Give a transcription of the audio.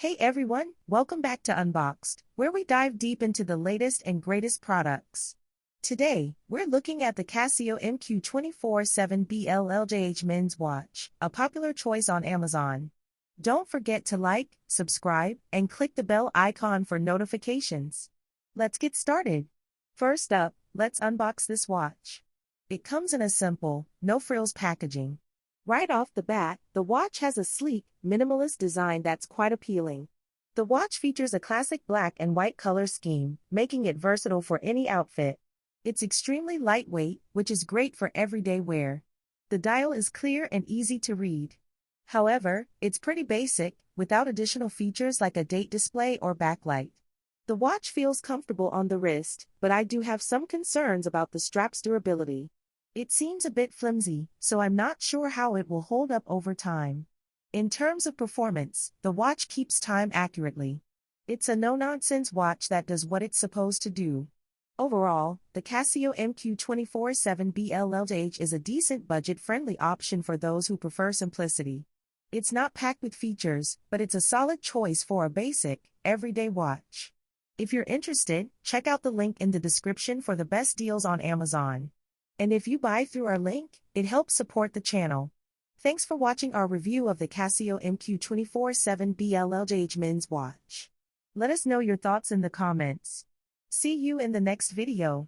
Hey everyone, welcome back to Unboxed, where we dive deep into the latest and greatest products. Today, we're looking at the CASIO MQ-24-7BLLJH men's watch, a popular choice on Amazon. Don't forget to like, subscribe, and click the bell icon for notifications. Let's get started. First up, let's unbox this watch. It comes in a simple, no-frills packaging. Right off the bat, the watch has a sleek, minimalist design that's quite appealing. The watch features a classic black and white color scheme, making it versatile for any outfit. It's extremely lightweight, which is great for everyday wear. The dial is clear and easy to read. However, it's pretty basic, without additional features like a date display or backlight. The watch feels comfortable on the wrist, but I do have some concerns about the strap's durability. It seems a bit flimsy, so I'm not sure how it will hold up over time. In terms of performance, the watch keeps time accurately. It's a no-nonsense watch that does what it's supposed to do. Overall, the CASIO MQ-24-7BLLJH is a decent budget-friendly option for those who prefer simplicity. It's not packed with features, but it's a solid choice for a basic, everyday watch. If you're interested, check out the link in the description for the best deals on Amazon. And if you buy through our link, it helps support the channel. Thanks for watching our review of the CASIO MQ-24-7BLLJH men's watch. Let us know your thoughts in the comments. See you in the next video.